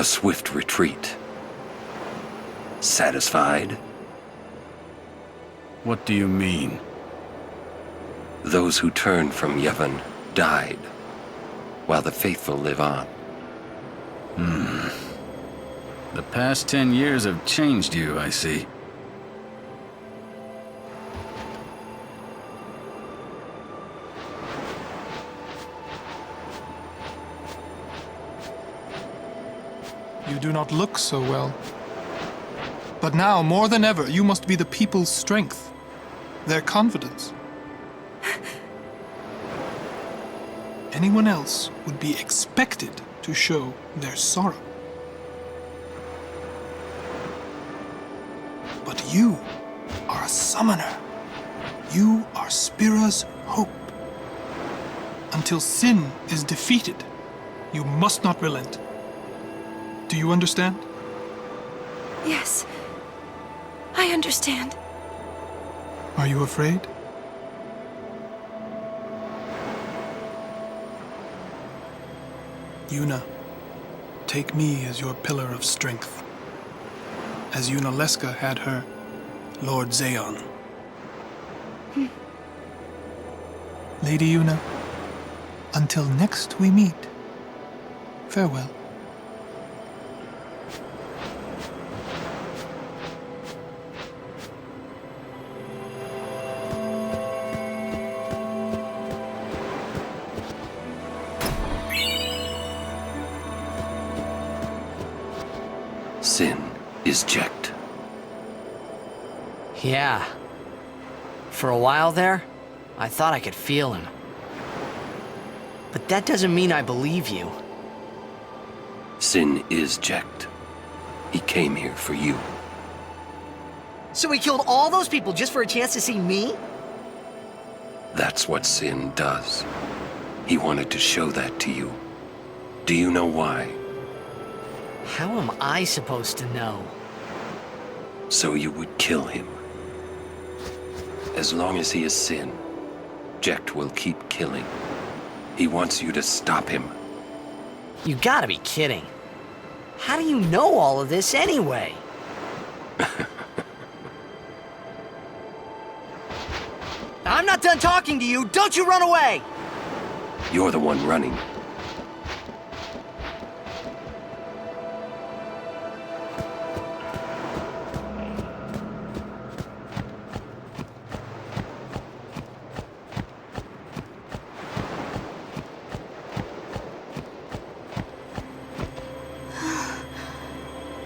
A swift retreat. Satisfied? What do you mean? Those who turned from Yevon died, while the faithful live on. The past 10 years have changed you, I see. You do not look so well. But now, more than ever, you must be the people's strength, their confidence. Anyone else would be expected to show their sorrow. But you are a summoner. You are Spira's hope. Until sin is defeated, you must not relent. Do you understand? Yes, I understand. Are you afraid? Yuna, take me as your pillar of strength, as Yuna Leska had her Lord Zeon. Lady Yuna, until next we meet, farewell. Sin is checked. Yeah. For a while there, I thought I could feel him. But that doesn't mean I believe you. Sin is checked. He came here for you. So he killed all those people just for a chance to see me? That's what Sin does. He wanted to show that to you. Do you know why? How am I supposed to know? So you would kill him. As long as he is Sin, Jecht will keep killing. He wants you to stop him. You gotta be kidding. How do you know all of this anyway? I'm not done talking to you! Don't you run away! You're the one running.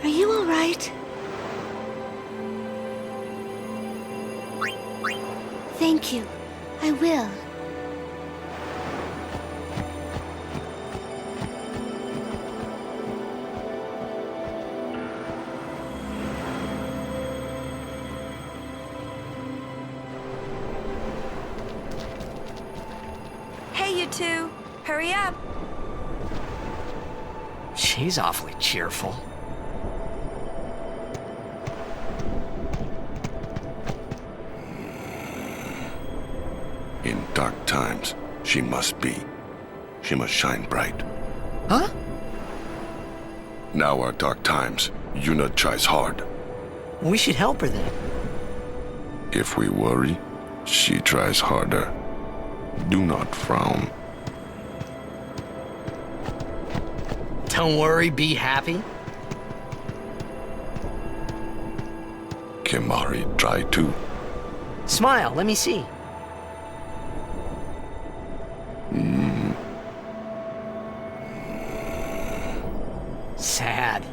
Are you all right? Thank you. I will. Hey, you two. Hurry up. She's awfully cheerful. In dark times, she must be. She must shine bright. Huh? Now are dark times. Yuna tries hard. We should help her then. If we worry, she tries harder. Do not frown. Don't worry, be happy. Kimahri try too. Smile, let me see. Sad.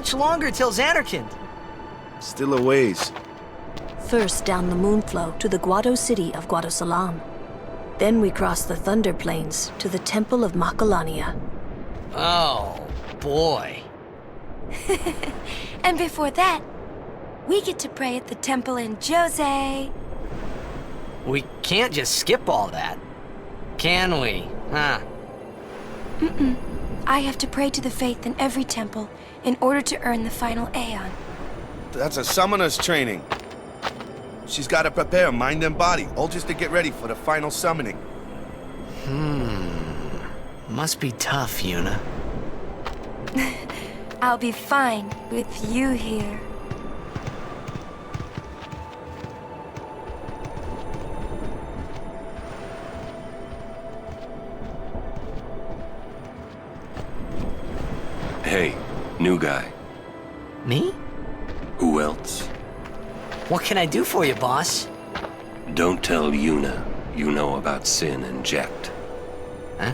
much longer till Xanarkand? Still a ways. First down the moonflow to the Guado city of Guadosalam. Then we cross the Thunder Plains to the Temple of Makalania. Oh, boy. And before that, we get to pray at the temple in Jose. We can't just skip all that, can we? Huh? I have to pray to the faith in every temple in order to earn the final Aeon. That's a summoner's training. She's got to prepare mind and body, all just to get ready for the final summoning. Must be tough, Yuna. I'll be fine with you here. Hey, new guy. Me? Who else? What can I do for you, boss? Don't tell Yuna you know about Sin and Jekt. Huh?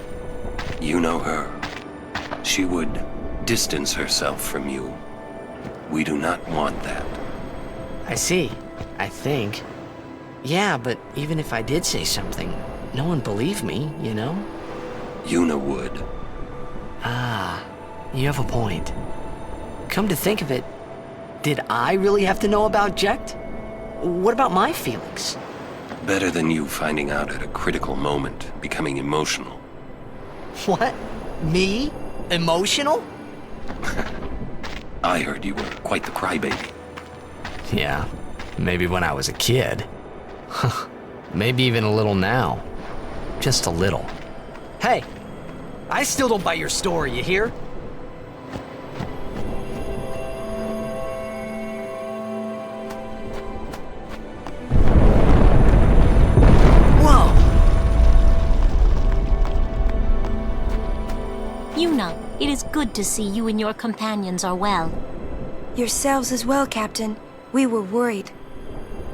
You know her. She would distance herself from you. We do not want that. I see. I think. Yeah, but even if I did say something, no one believed me, you know? Yuna would. Ah, you have a point. Come to think of it, did I really have to know about Jekt? What about my feelings? Better than you finding out at a critical moment, becoming emotional. What? Me? Emotional? I heard you were quite the crybaby. Yeah, maybe when I was a kid. Maybe even a little now. Just a little. Hey, I still don't buy your story, you hear? Whoa! Yuna, it is good to see you and your companions are well. Yourselves as well, Captain. We were worried.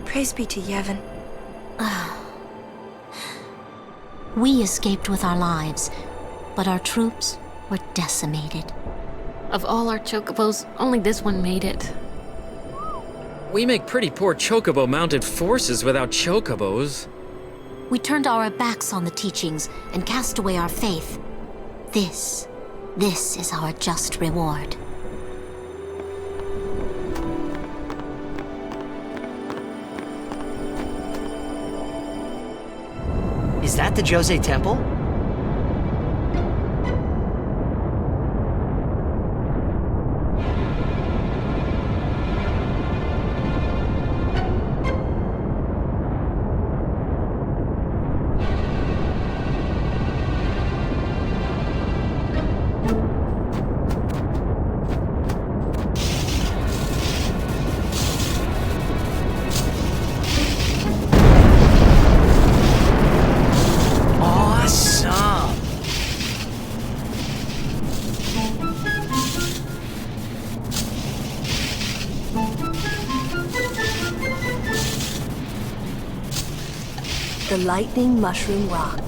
Praise be to Yevon. We escaped with our lives, but our troops were decimated. Of all our chocobos, only this one made it. We make pretty poor chocobo-mounted forces without chocobos. We turned our backs on the teachings and cast away our faith. This is our just reward. Is that the Jose Temple? The Lightning Mushroom Rock.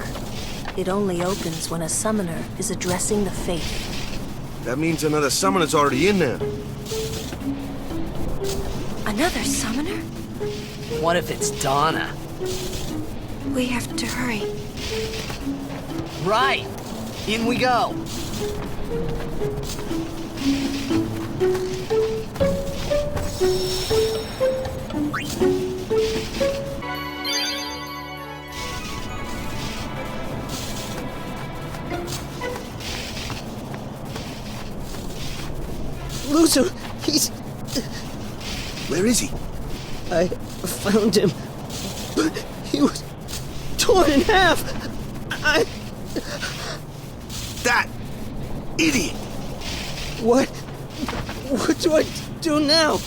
It only opens when a summoner is addressing the faith. That means another summoner's already in there. Another summoner? What if it's Donna? We have to hurry. Right! In we go! Loser, he's... Where is he? I found him, but he was torn in half. That idiot! What do I do now?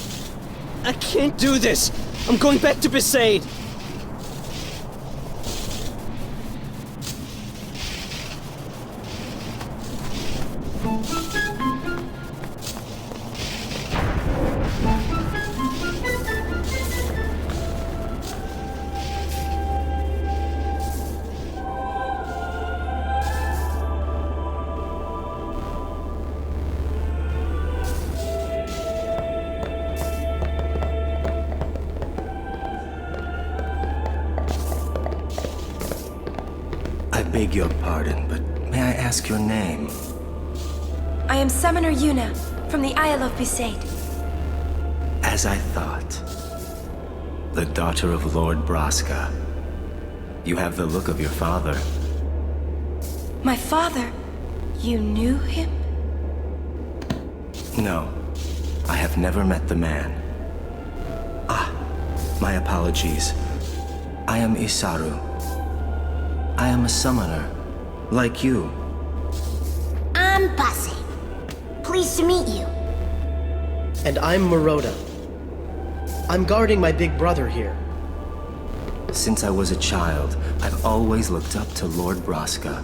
I can't do this. I'm going back to Besaid. I beg your pardon, but may I ask your name? I am Summoner Yuna, from the Isle of Bhed. As I thought. The daughter of Lord Braska. You have the look of your father. My father? You knew him? No, I have never met the man. Ah, my apologies. I am Isaru. I am a summoner, like you. I'm Bussy. Pleased to meet you. And I'm Maroda. I'm guarding my big brother here. Since I was a child, I've always looked up to Lord Braska.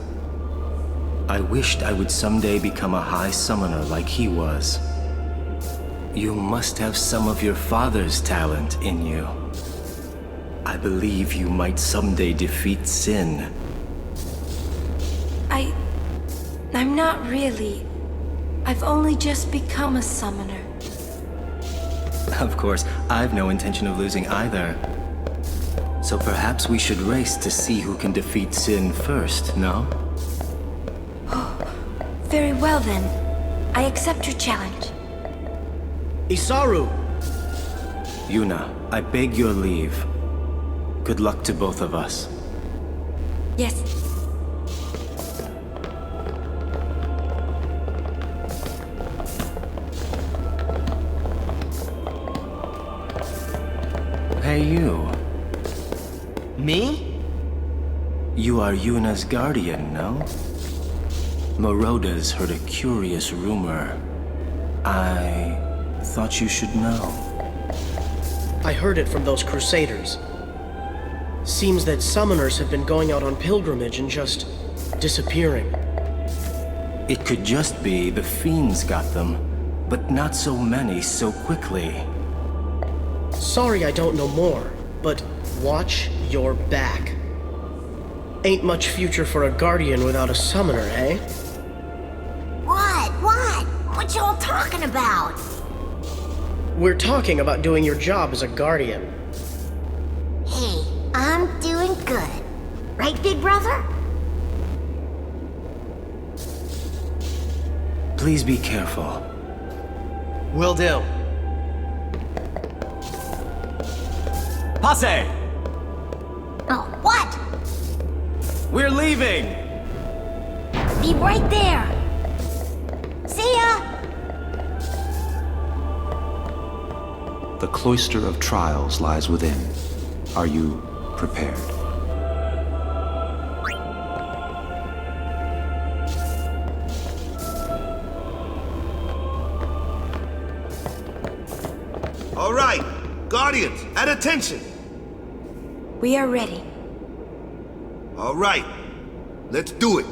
I wished I would someday become a high summoner like he was. You must have some of your father's talent in you. I believe you might someday defeat Sin. I'm not really. I've only just become a summoner. Of course, I've no intention of losing either. So perhaps we should race to see who can defeat Sin first, no? Very well then. I accept your challenge. Isaru! Yuna, I beg your leave. Good luck to both of us. Yes. Hey, you. Me? You are Yuna's guardian, no? Maroda's heard a curious rumor. I thought you should know. I heard it from those crusaders. Seems that summoners have been going out on pilgrimage and just disappearing. It could just be the fiends got them, but not so many so quickly. Sorry I don't know more, but watch your back. Ain't much future for a guardian without a summoner, eh? What? What you all talking about? We're talking about doing your job as a guardian. Hey, I'm doing good. Right, big brother? Please be careful. Will do. Passe! Oh, what? We're leaving! Be right there. See ya! The cloister of trials lies within. Are you prepared? All right, Guardians, at attention. We are ready. All right, let's do it.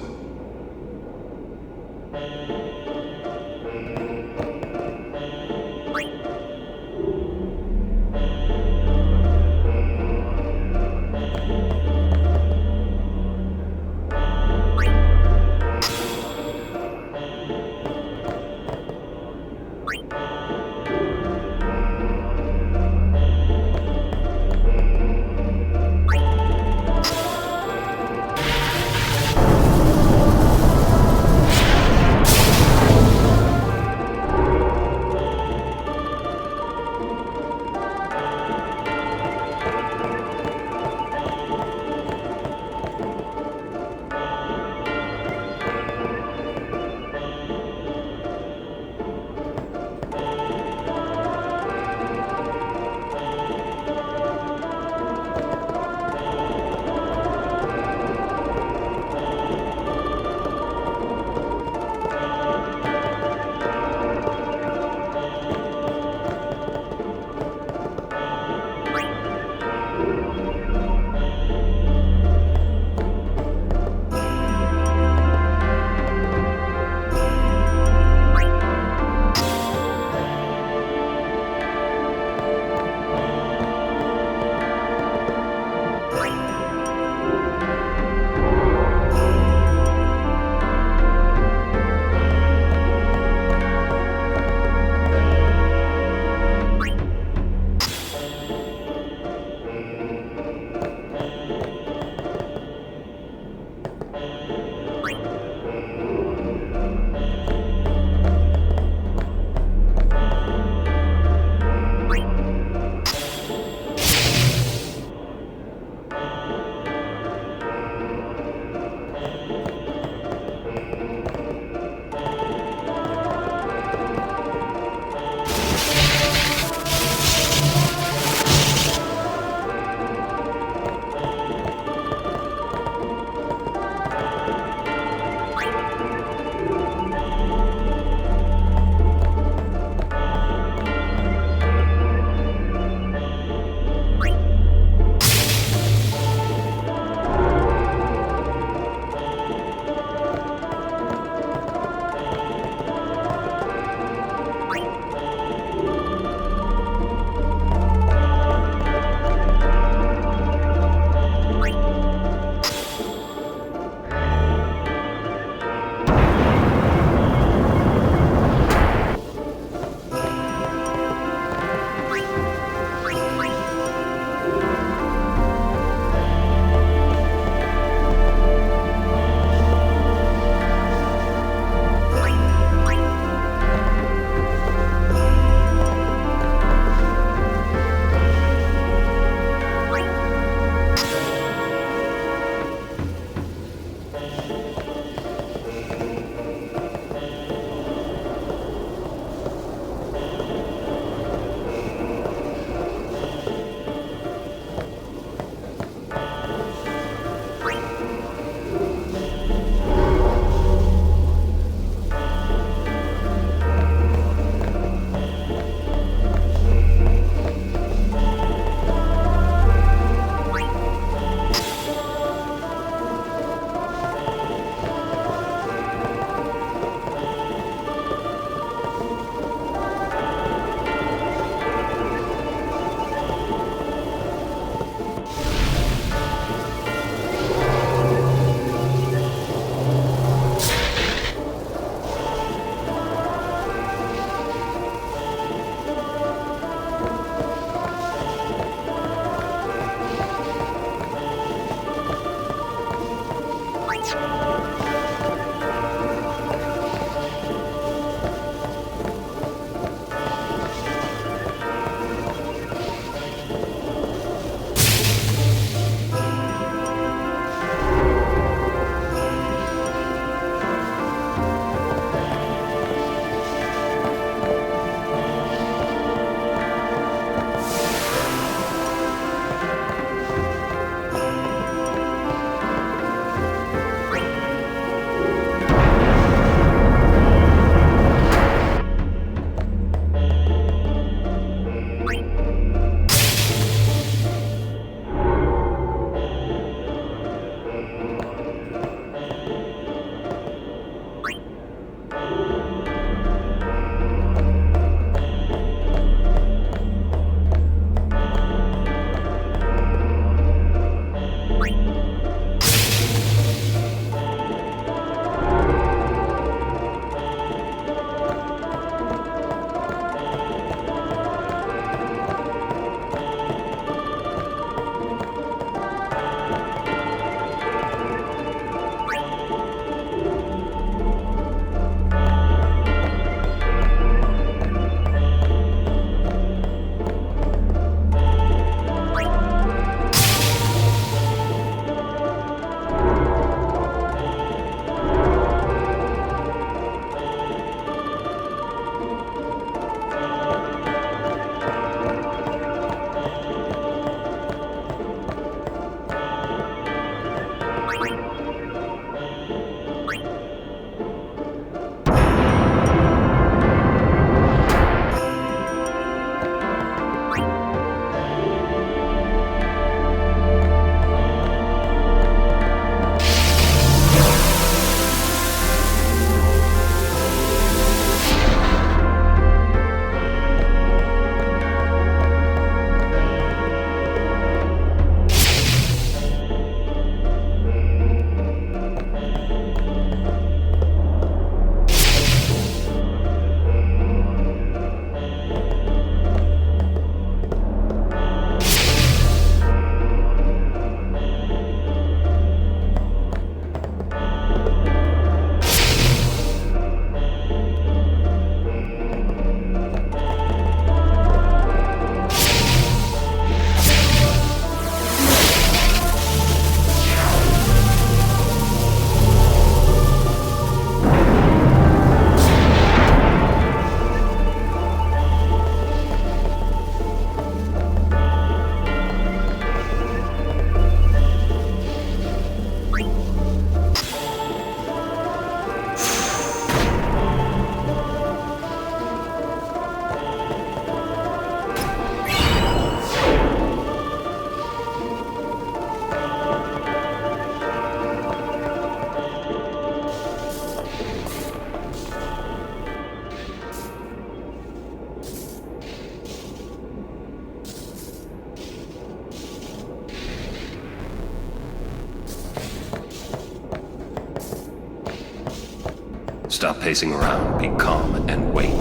Stop pacing around, be calm, and wait.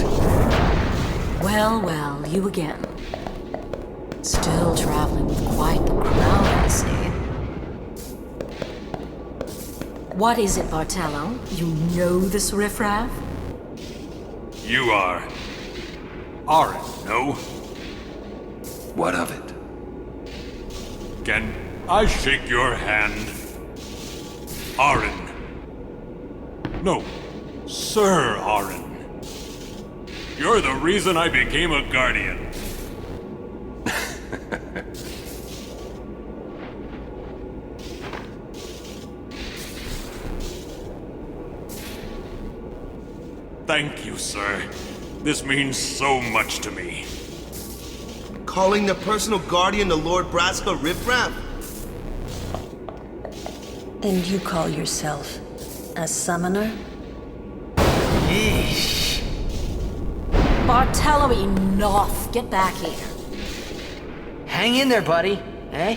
Well, well, you again. Still traveling with quite the crowd, I see. What is it, Bartello? You know this riffraff? You are... Aaron, no? What of it? Can I shake your hand? Aaron. No, Sir Aaron. You're the reason I became a guardian. Thank you, sir. This means so much to me. Calling the personal guardian to Lord Braska riffraff? And you call yourself a summoner? Yeesh. Bartello, enough! Get back here. Hang in there, buddy. Eh?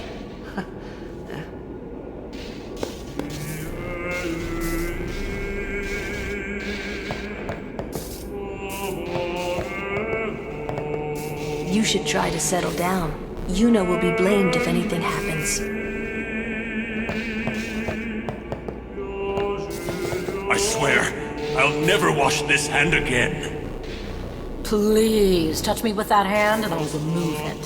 You should try to settle down. Yuna will be blamed if anything happens. I swear, I'll never wash this hand again. Please, touch me with that hand and I'll remove it.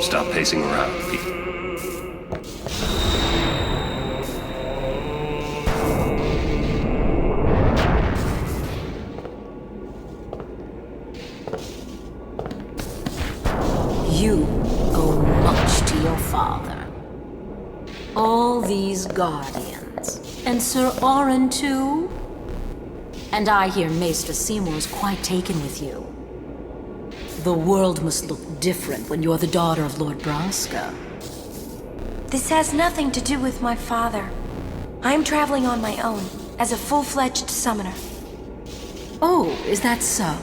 Stop pacing around, Pete. You owe much to your father. All these guardians. And Sir Oren, too? And I hear Maester Seymour's quite taken with you. The world must look different when you're the daughter of Lord Braska. This has nothing to do with my father. I'm traveling on my own, as a full-fledged summoner. Oh, is that so?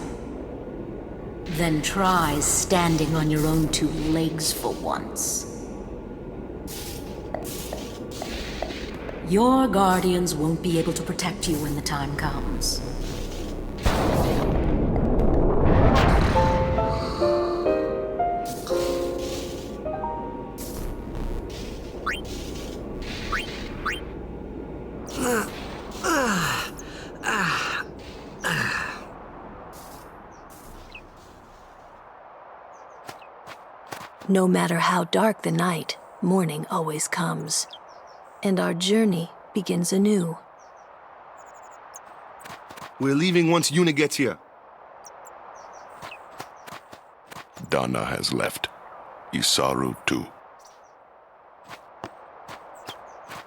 Then try standing on your own two legs for once. Your guardians won't be able to protect you when the time comes. No matter how dark the night, morning always comes. And our journey begins anew. We're leaving once Yuna gets here. Donna has left. Isaru too.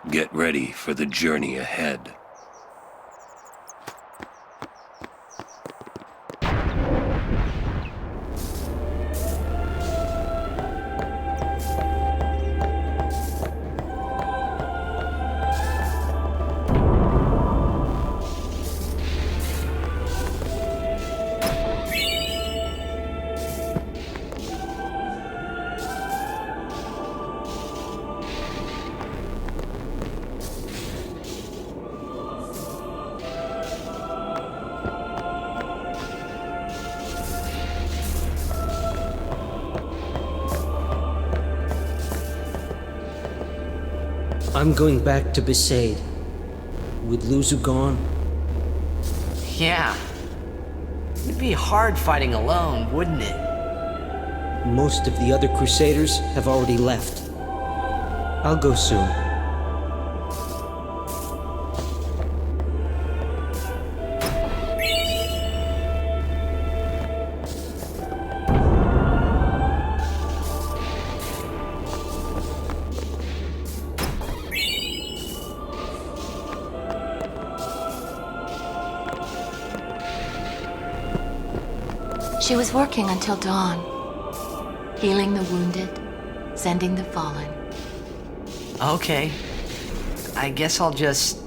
Get ready for the journey ahead. I'm going back to Besaid. With Luzu gone? Yeah. It'd be hard fighting alone, wouldn't it? Most of the other Crusaders have already left. I'll go soon. She was working until dawn, healing the wounded, sending the fallen. Okay. I guess I'll just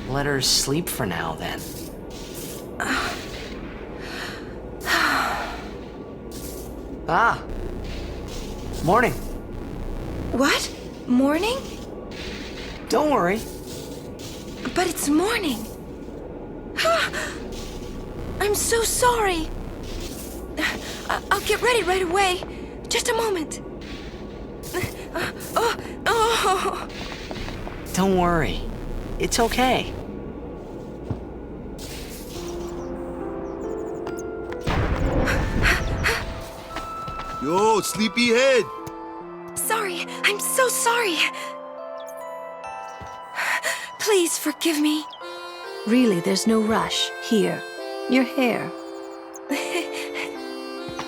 let her sleep for now, then. Ah. Morning. What? Morning? Don't worry. But it's morning. I'm so sorry. I'll get ready right away. Just a moment. Don't worry. It's okay. Yo, sleepyhead! Sorry, I'm so sorry. Please forgive me. Really, there's no rush. Here, your hair.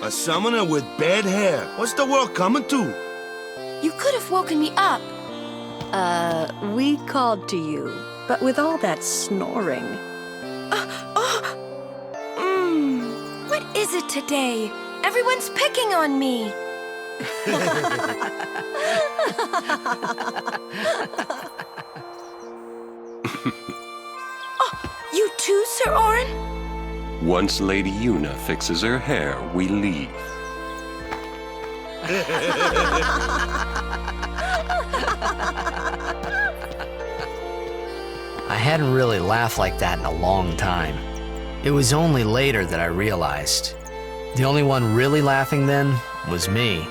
A summoner with bad hair. What's the world coming to? You could have woken me up. We called to you, but with all that snoring. What is it today? Everyone's picking on me. You too, Sir Orin? Once Lady Yuna fixes her hair, we leave. I hadn't really laughed like that in a long time. It was only later that I realized. The only one really laughing then was me.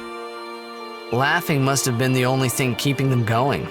Laughing must have been the only thing keeping them going.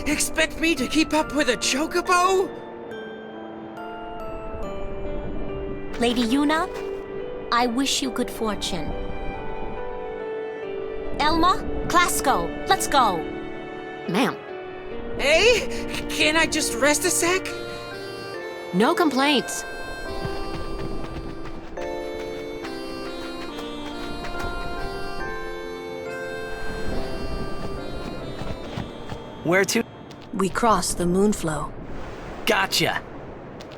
Expect me to keep up with a chocobo? Lady Yuna, I wish you good fortune. Elma, Clasco, let's go. Ma'am. Hey, can I just rest a sec? No complaints. Where to? We crossed the Moonflow. Gotcha!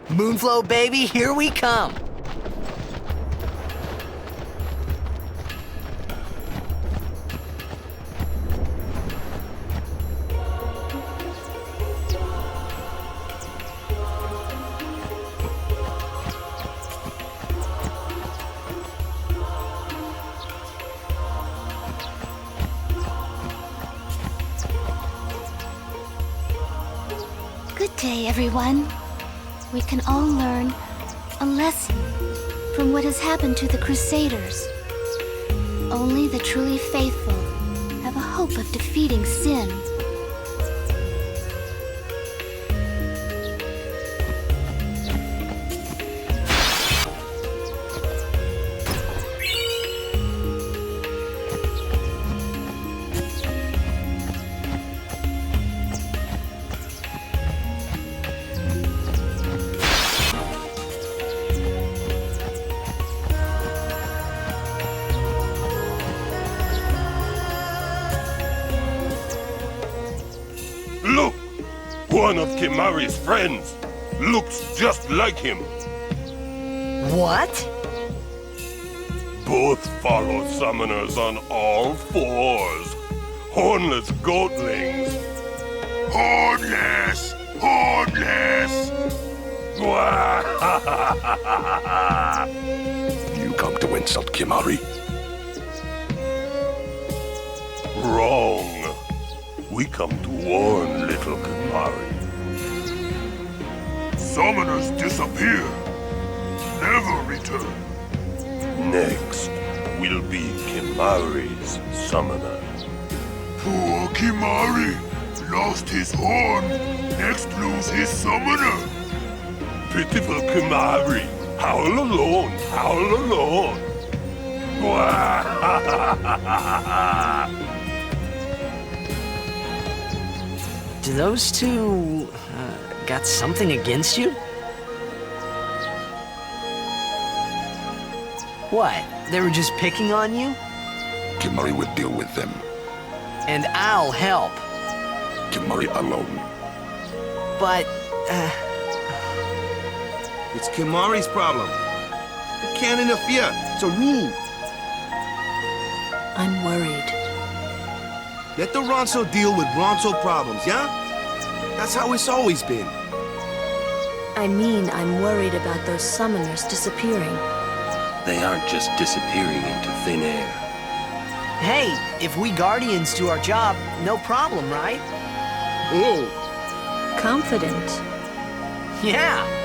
Moonflow, baby, here we come! Good day, everyone. We can all learn a lesson from what has happened to the Crusaders. Only the truly faithful have a hope of defeating sin. Look! One of Kimari's friends looks just like him. What? both follow summoners on all fours. Hornless goatlings. Hornless! Hornless! You come to insult Kimari? Wrong. We come to warn little Kimari. Summoners disappear. Never return. Next will be Kimari's summoner. Poor Kimari lost his horn. Next lose his summoner. Pitiful Kimari. Howl alone. Howl alone. Do those two got something against you? What? They were just picking on you? Kimari will deal with them. And I'll help. Kimari alone. But, It's Kimari's problem. You can't interfere. It's a rule. I'm worried. Let the Ronso deal with Ronso problems, yeah? That's how it's always been. I mean, I'm worried about those summoners disappearing. They aren't just disappearing into thin air. hey, if we Guardians do our job, no problem, right? Oh. Confident. Yeah.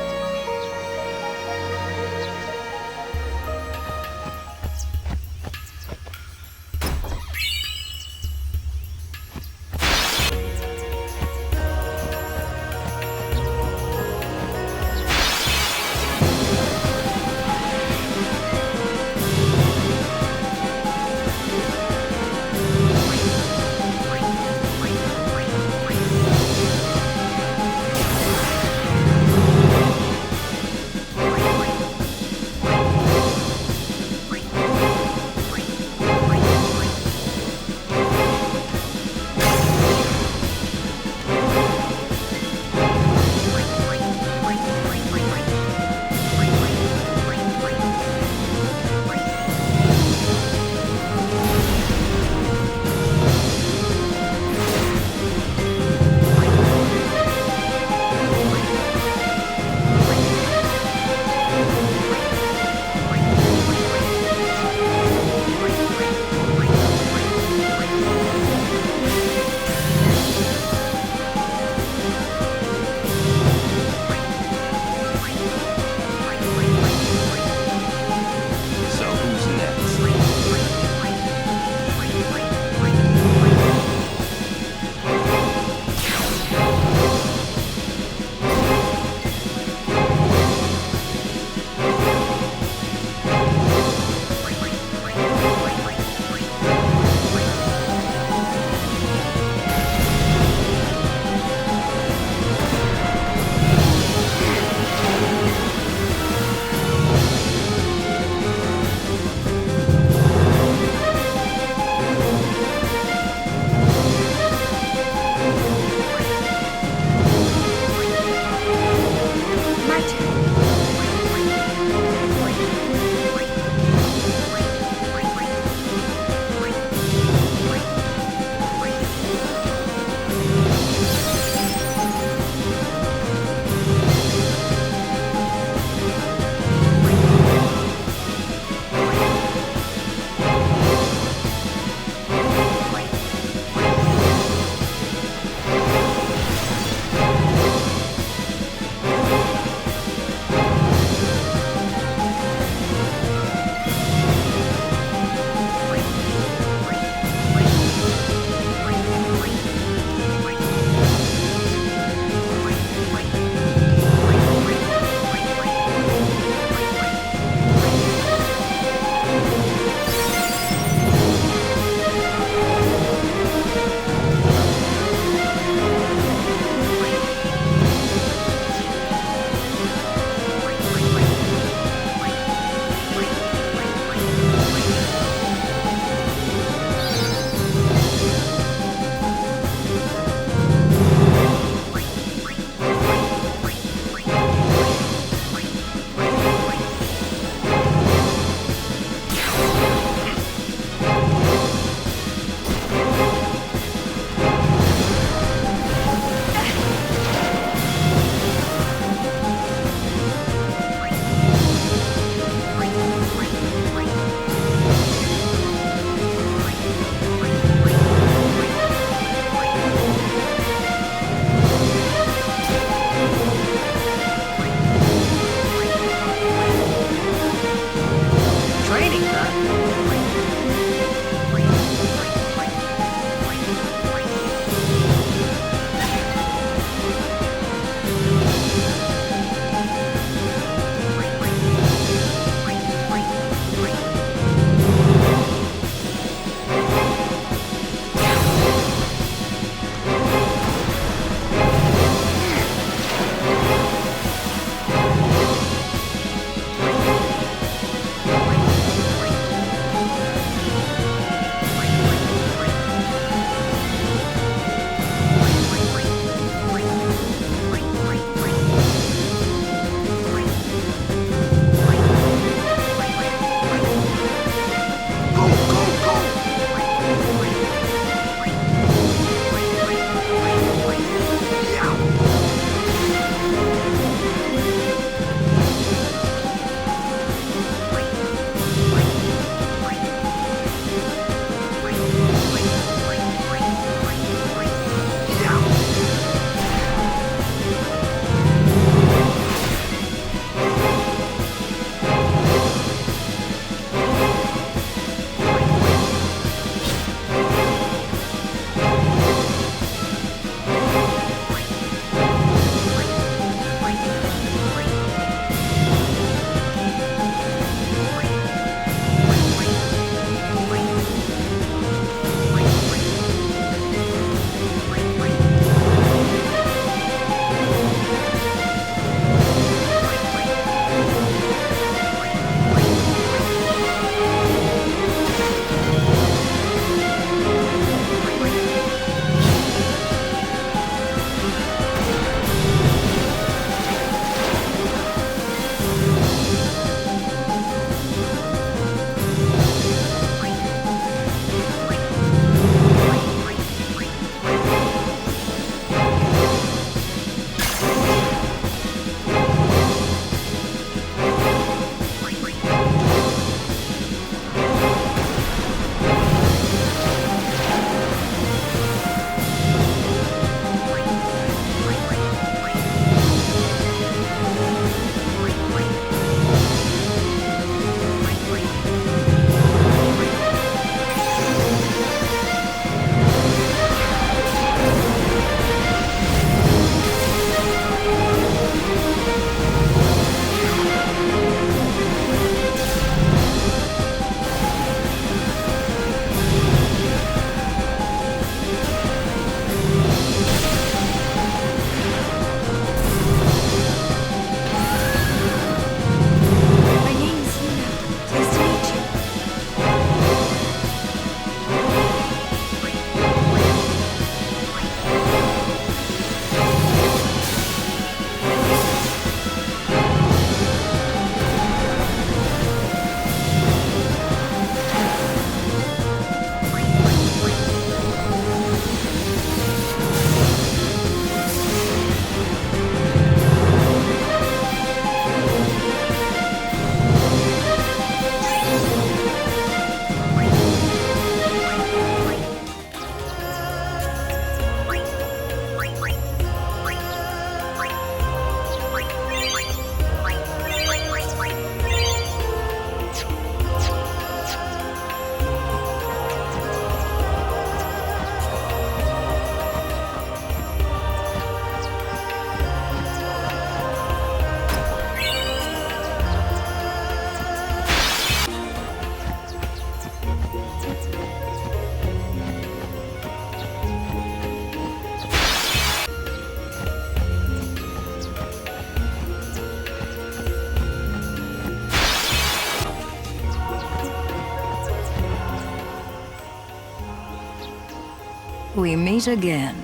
We meet again.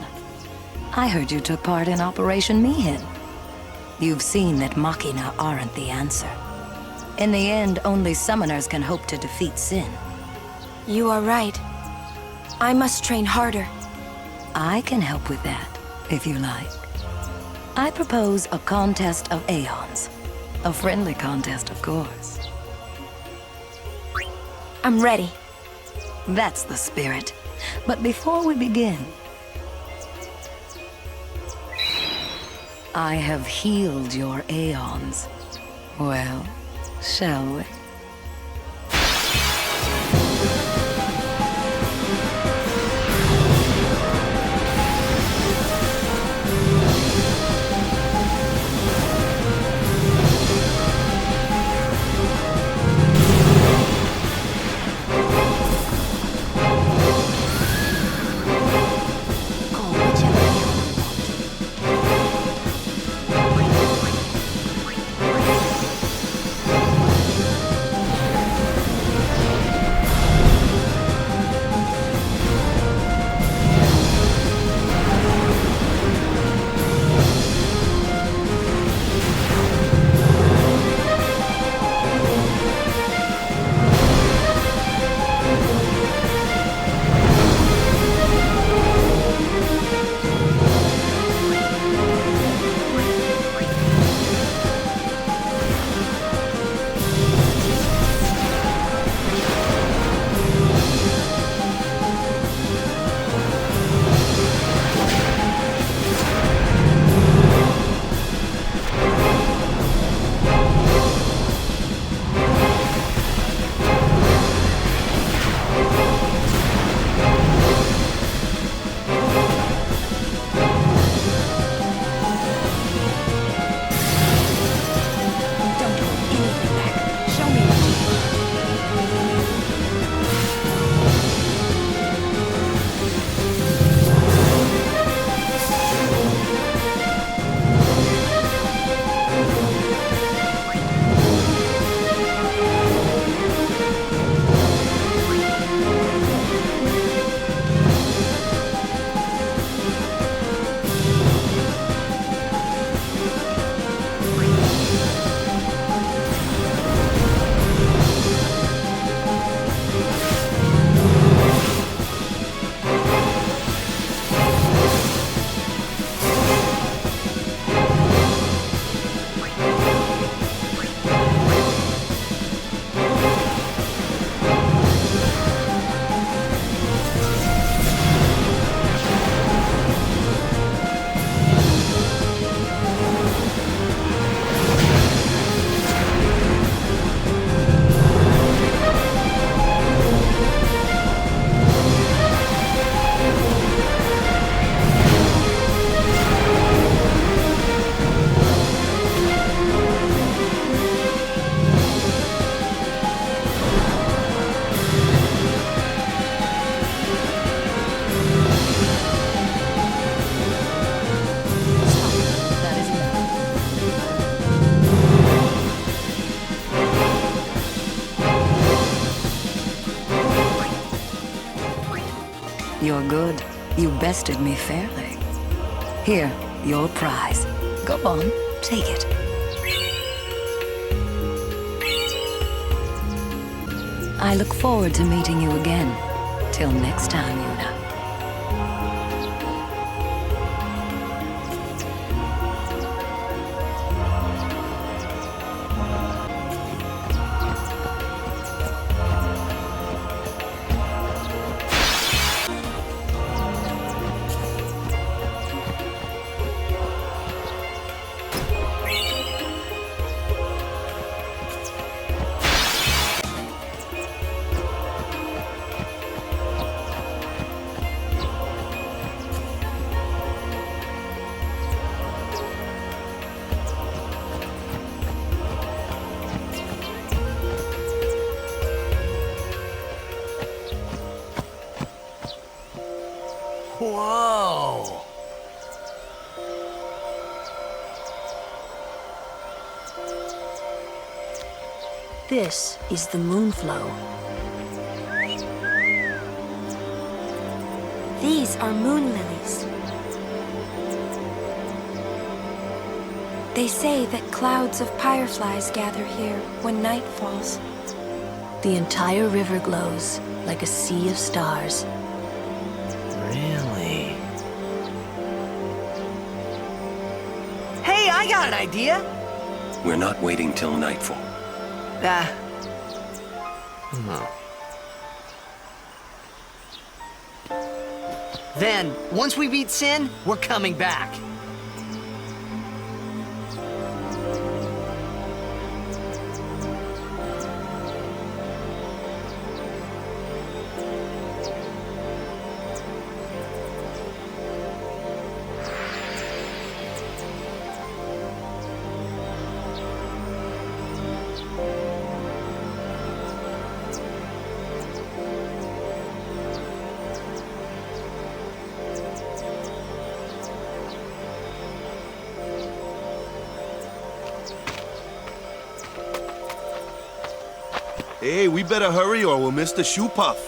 I heard you took part in Operation Mihin. You've seen that Machina aren't the answer. In the end, only summoners can hope to defeat Sin. You are right. I must train harder. I can help with that, if you like. I propose a contest of Aeons. A friendly contest, of course. I'm ready. That's the spirit. But before we begin, I have healed your Aeons. Well, shall we? You're good. You bested me fairly. Here, your prize. Go on, take it. I look forward to meeting you again. Till next time, Yuna. Whoa! This is the Moonflow. These are moon lilies. They say that clouds of fireflies gather here when night falls. The entire river glows like a sea of stars. Really? Hey, I got an idea! We're not waiting till nightfall. Then, once we beat Sin, we're coming back. Hey, we better hurry or we'll miss the shoe puff.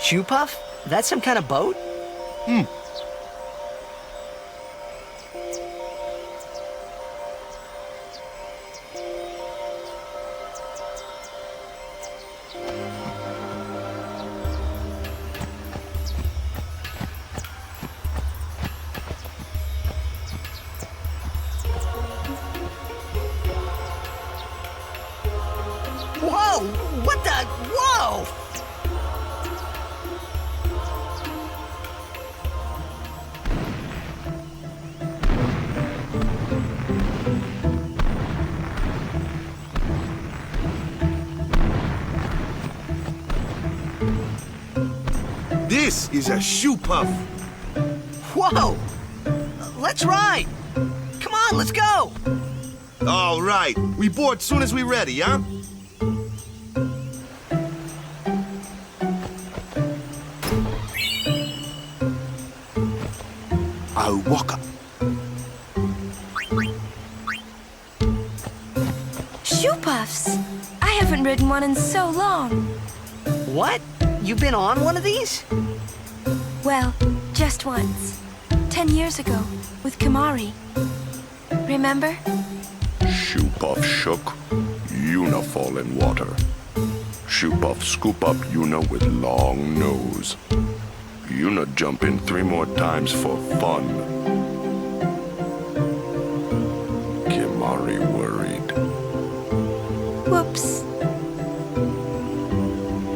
Shoe puff? That's some kind of boat? Whoa! What the? Whoa! This is a shoe puff. Whoa! Let's ride! Come on, let's go! All right. We board soon as we ready, huh? I'll walk up. Shoe puffs! I haven't ridden one in so long. What? You've been on one of these? Well, just once. 10 years ago, with Kimari. Remember? Shoe puff shook, Yuna fall in water. Shoe puff scoop up Yuna with long nose. Yuna jump in 3 more times for fun. Kimari worried. Whoops.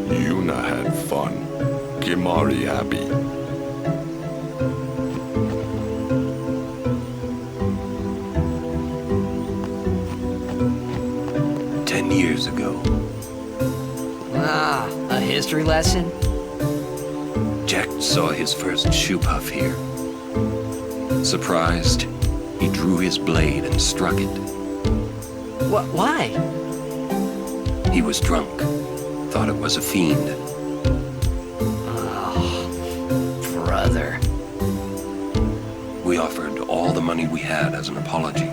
Yuna had fun. Kimari happy. Years ago. Ah, a history lesson? Jack saw his first shoe puff here. Surprised, he drew his blade and struck it. Why? He was drunk, thought it was a fiend. Oh, brother. We offered all the money we had as an apology.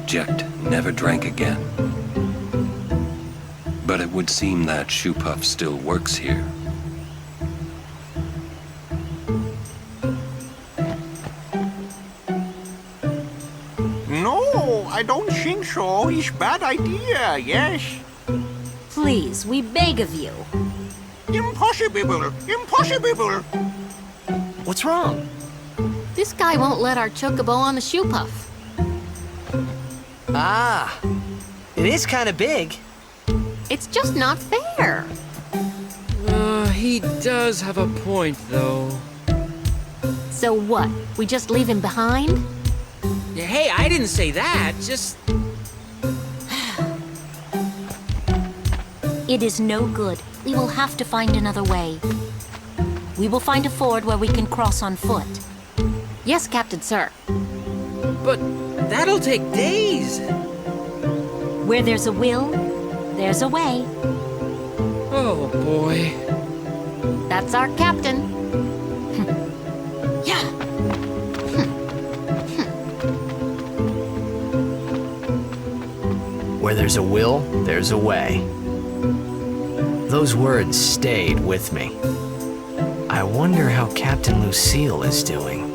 Jecht never drank again. But it would seem that shoe puff still works here. No, I don't think so. It's bad idea, yes. Please, we beg of you. Impossible! Impossible! What's wrong? This guy won't let our chocobo on the shoe puff. Ah, it is kind of big. It's just not fair. He does have a point, though. So what? We just leave him behind? Hey, I didn't say that. Just... It is no good. We will have to find another way. We will find a ford where we can cross on foot. Yes, Captain Sir. But that'll take days. Where there's a will, there's a way. Oh, boy. That's our captain. Yeah. Where there's a will, there's a way. Those words stayed with me. I wonder how Captain Lucille is doing.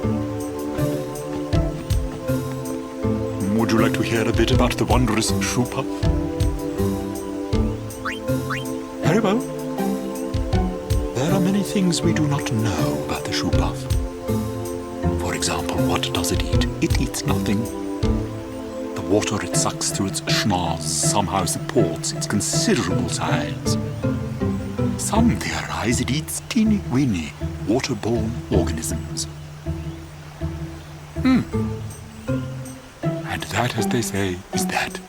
Would you like to hear a bit about the wondrous shoe puff? Very well. There are many things we do not know about the shoe puff. For example, what does it eat? It eats nothing. The water it sucks through its schnoz somehow supports its considerable size. Some theorize it eats teeny-weeny, waterborne organisms. And that, as they say, is that.